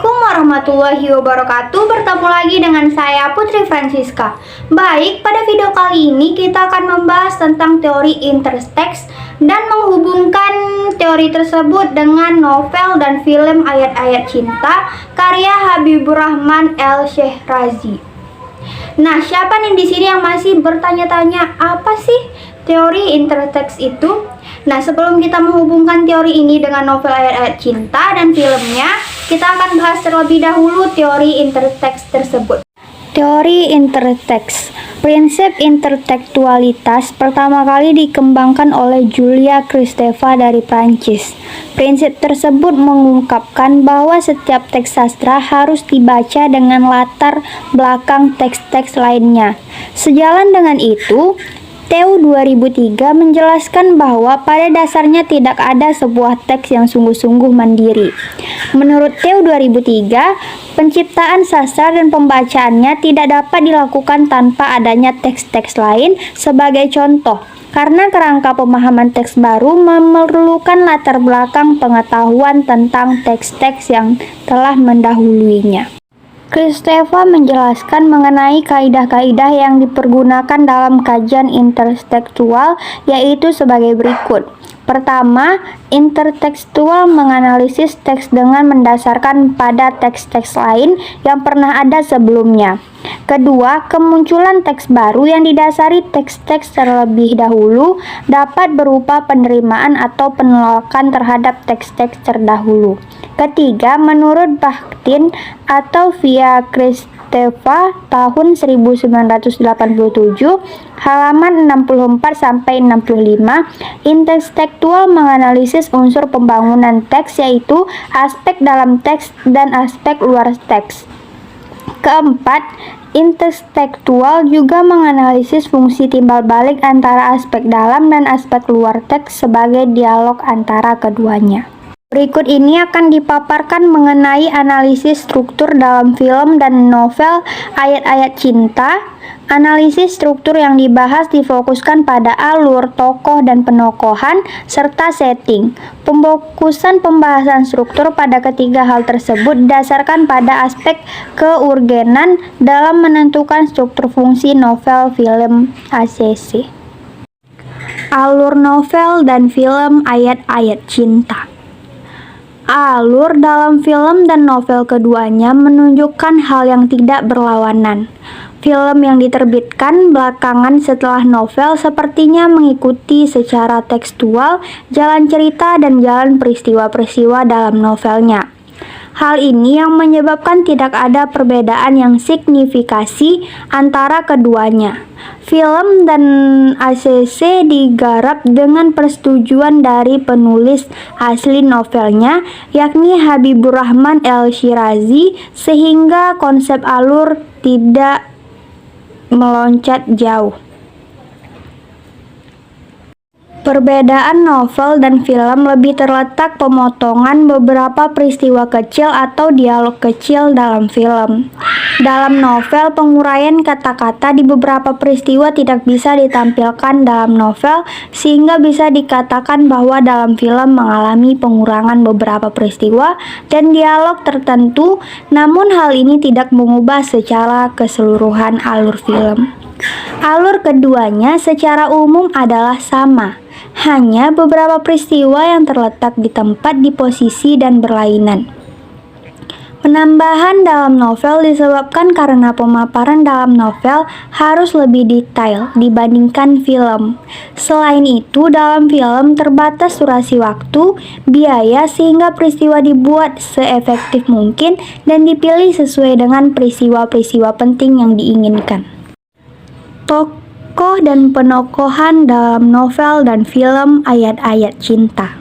Assalamualaikum warahmatullahi wabarakatuh. Bertemu lagi dengan saya Putri Francisca. Baik, pada video kali ini kita akan membahas tentang teori interteks dan menghubungkan teori tersebut dengan novel dan film Ayat-Ayat Cinta karya Habibur Rahman El-Shehrazi. Nah, siapa nih di sini yang masih bertanya-tanya apa sih teori interteks itu? Nah, sebelum kita menghubungkan teori ini dengan novel Ayat-Ayat Cinta dan filmnya, kita akan bahas terlebih dahulu teori interteks tersebut. Teori interteks. Prinsip intertekstualitas pertama kali dikembangkan oleh Julia Kristeva dari Prancis. Prinsip tersebut mengungkapkan bahwa setiap teks sastra harus dibaca dengan latar belakang teks-teks lainnya. Sejalan dengan itu, Theo 2003 menjelaskan bahwa pada dasarnya tidak ada sebuah teks yang sungguh-sungguh mandiri. Menurut Theo 2003, penciptaan sastra dan pembacaannya tidak dapat dilakukan tanpa adanya teks-teks lain sebagai contoh, karena kerangka pemahaman teks baru memerlukan latar belakang pengetahuan tentang teks-teks yang telah mendahuluinya. Kristeva menjelaskan mengenai kaidah-kaidah yang dipergunakan dalam kajian intertekstual, yaitu sebagai berikut. Pertama, intertekstual menganalisis teks dengan mendasarkan pada teks-teks lain yang pernah ada sebelumnya. Kedua, kemunculan teks baru yang didasari teks-teks terlebih dahulu dapat berupa penerimaan atau penolakan terhadap teks-teks terdahulu. Ketiga, menurut Bakhtin atau via Kristeva tahun 1987, halaman 64-65, intertekstual menganalisis unsur pembangunan teks, yaitu aspek dalam teks dan aspek luar teks. Keempat, intertekstual juga menganalisis fungsi timbal balik antara aspek dalam dan aspek luar teks sebagai dialog antara keduanya. Berikut ini akan dipaparkan mengenai analisis struktur dalam film dan novel Ayat-Ayat Cinta. Analisis struktur yang dibahas difokuskan pada alur, tokoh, dan penokohan, serta setting. Pemfokusan pembahasan struktur pada ketiga hal tersebut didasarkan pada aspek keurgenan dalam menentukan struktur fungsi novel, film, ACC. Alur novel dan film Ayat-Ayat Cinta. Alur dalam film dan novel keduanya menunjukkan hal yang tidak berlawanan. Film yang diterbitkan belakangan setelah novel sepertinya mengikuti secara tekstual jalan cerita dan jalan peristiwa-peristiwa dalam novelnya. Hal ini yang menyebabkan tidak ada perbedaan yang signifikasi antara keduanya. Film dan ACC digarap dengan persetujuan dari penulis asli novelnya, yakni Habibur Rahman El-Shehrazi, sehingga konsep alur tidak meloncat jauh. Perbedaan novel dan film lebih terletak pemotongan beberapa peristiwa kecil atau dialog kecil dalam film. Dalam novel, penguraian kata-kata di beberapa peristiwa tidak bisa ditampilkan dalam novel, sehingga bisa dikatakan bahwa dalam film mengalami pengurangan beberapa peristiwa dan dialog tertentu, namun hal ini tidak mengubah secara keseluruhan alur film. Alur keduanya secara umum adalah sama. Hanya beberapa peristiwa yang terletak di tempat, di posisi, dan berlainan. Penambahan dalam novel disebabkan karena pemaparan dalam novel harus lebih detail dibandingkan film. Selain itu, dalam film terbatas durasi waktu, biaya, sehingga peristiwa dibuat seefektif mungkin dan dipilih sesuai dengan peristiwa-peristiwa penting yang diinginkan. Tokoh dan penokohan dalam novel dan film Ayat-Ayat Cinta.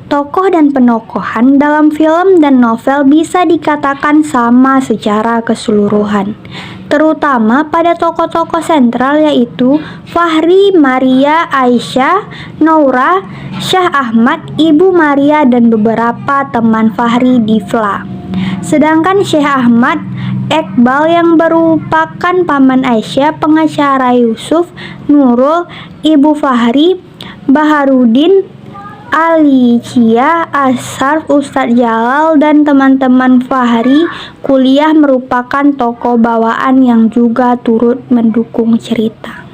Tokoh dan penokohan dalam film dan novel bisa dikatakan sama secara keseluruhan, terutama pada tokoh-tokoh sentral, yaitu Fahri, Maria, Aisyah, Noura, Syah Ahmad, Ibu Maria, dan beberapa teman Fahri, Difla. Sedangkan Syekh Ahmad, Iqbal yang merupakan paman Aisyah, pengacara Yusuf, Nurul, Ibu Fahri, Baharudin, Alicia, Asar, Ustadz Jalal, dan teman-teman Fahri kuliah merupakan tokoh bawaan yang juga turut mendukung cerita.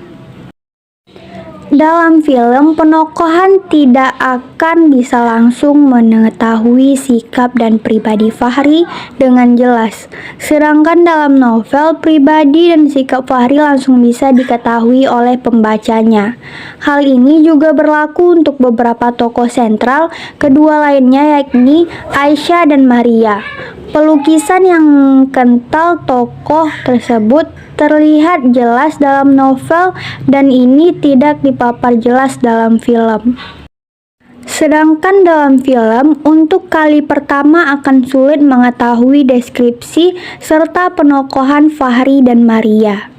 Dalam film, penokohan tidak akan bisa langsung mengetahui sikap dan pribadi Fahri dengan jelas. Sedangkan dalam novel, pribadi dan sikap Fahri langsung bisa diketahui oleh pembacanya. Hal ini juga berlaku untuk beberapa tokoh sentral, kedua lainnya yakni Aisyah dan Maria. Pelukisan yang kental tokoh tersebut terlihat jelas dalam novel dan ini tidak dipapar jelas dalam film. Sedangkan dalam film, untuk kali pertama akan sulit mengetahui deskripsi serta penokohan Fahri dan Maria.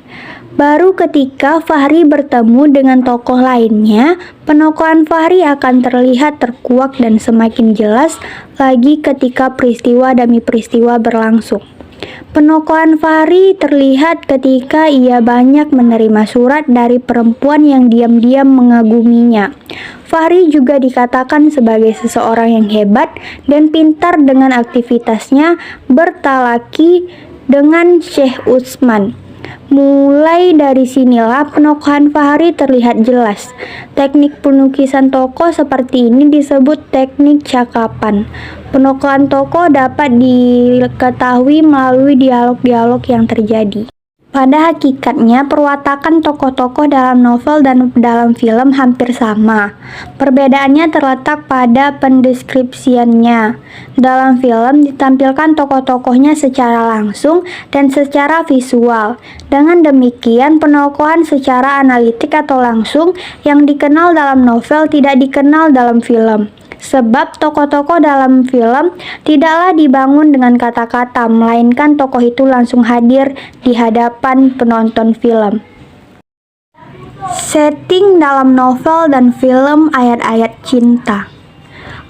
Baru ketika Fahri bertemu dengan tokoh lainnya, penokohan Fahri akan terlihat terkuak dan semakin jelas lagi ketika peristiwa demi peristiwa berlangsung. Penokohan Fahri terlihat ketika ia banyak menerima surat dari perempuan yang diam-diam mengaguminya. Fahri juga dikatakan sebagai seseorang yang hebat dan pintar dengan aktivitasnya bertalaki dengan Syekh Utsman. Mulai dari sinilah penokohan Fahri terlihat jelas. Teknik penukisan tokoh seperti ini disebut teknik cakapan. Penokohan tokoh dapat diketahui melalui dialog-dialog yang terjadi. Pada hakikatnya, perwatakan tokoh-tokoh dalam novel dan dalam film hampir sama. Perbedaannya terletak pada pendeskripsiannya. Dalam film ditampilkan tokoh-tokohnya secara langsung dan secara visual. Dengan demikian, penokohan secara analitik atau langsung yang dikenal dalam novel tidak dikenal dalam film. Sebab tokoh-tokoh dalam film tidaklah dibangun dengan kata-kata, melainkan tokoh itu langsung hadir di hadapan penonton film. Setting dalam novel dan film ayat-ayat cinta.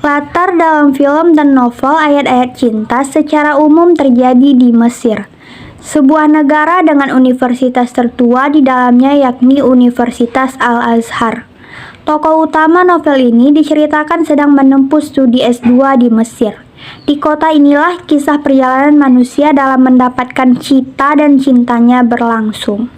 Latar dalam film dan novel ayat-ayat cinta secara umum terjadi di Mesir, sebuah negara dengan universitas tertua di dalamnya yakni Universitas Al-Azhar. Tokoh utama novel ini diceritakan sedang menempuh studi S2 di Mesir. Di kota inilah kisah perjalanan manusia dalam mendapatkan cita dan cintanya berlangsung.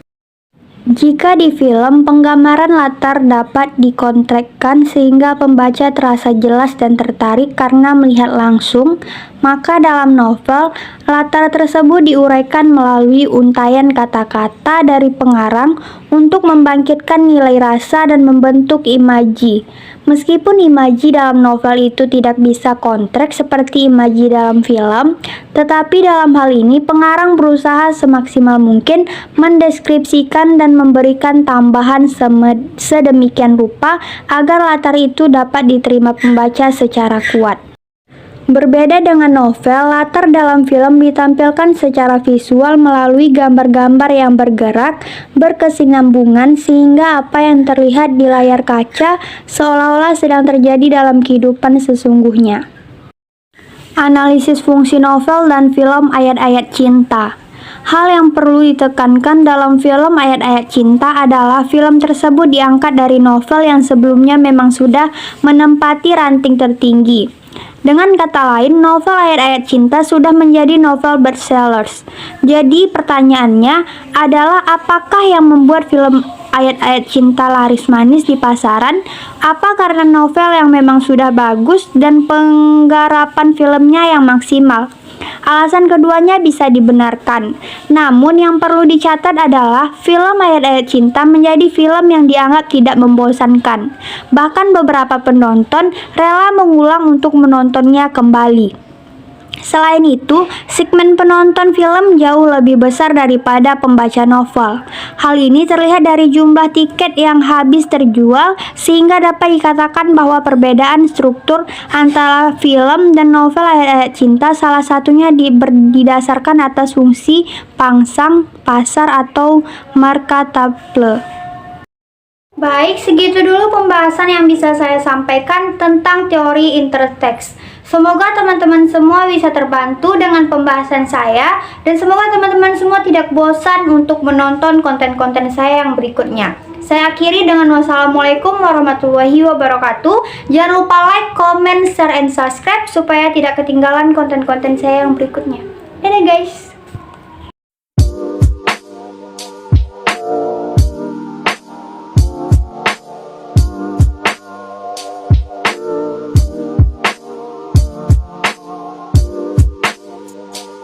Jika di film, penggambaran latar dapat dikontrakkan sehingga pembaca terasa jelas dan tertarik karena melihat langsung, maka dalam novel, latar tersebut diuraikan melalui untaian kata-kata dari pengarang untuk membangkitkan nilai rasa dan membentuk imaji. Meskipun imaji dalam novel itu tidak bisa kontrak seperti imaji dalam film, tetapi dalam hal ini pengarang berusaha semaksimal mungkin mendeskripsikan dan memberikan tambahan sedemikian rupa agar latar itu dapat diterima pembaca secara kuat. Berbeda dengan novel, latar dalam film ditampilkan secara visual melalui gambar-gambar yang bergerak, berkesinambungan sehingga apa yang terlihat di layar kaca seolah-olah sedang terjadi dalam kehidupan sesungguhnya. Analisis fungsi novel dan film ayat-ayat cinta. Hal yang perlu ditekankan dalam film ayat-ayat cinta adalah film tersebut diangkat dari novel yang sebelumnya memang sudah menempati ranting tertinggi. Dengan kata lain, novel ayat-ayat cinta sudah menjadi novel bestsellers. Jadi pertanyaannya adalah apakah yang membuat film ayat-ayat cinta laris manis di pasaran? Apa karena novel yang memang sudah bagus dan penggarapan filmnya yang maksimal? Alasan keduanya bisa dibenarkan. Namun yang perlu dicatat adalah film ayat-ayat cinta menjadi film yang dianggap tidak membosankan. Bahkan beberapa penonton rela mengulang untuk menontonnya kembali. Selain itu, segmen penonton film jauh lebih besar daripada pembaca novel. Hal ini terlihat dari jumlah tiket yang habis terjual, sehingga dapat dikatakan bahwa perbedaan struktur antara film dan novel ayat-ayat cinta salah satunya didasarkan atas fungsi pangsang, pasar, atau marketable. Baik, segitu dulu pembahasan yang bisa saya sampaikan tentang teori interteks. Semoga teman-teman semua bisa terbantu dengan pembahasan saya dan semoga teman-teman semua tidak bosan untuk menonton konten-konten saya yang berikutnya. Saya akhiri dengan wassalamualaikum warahmatullahi wabarakatuh. Jangan lupa like, comment, share, and subscribe supaya tidak ketinggalan konten-konten saya yang berikutnya. Dadah guys.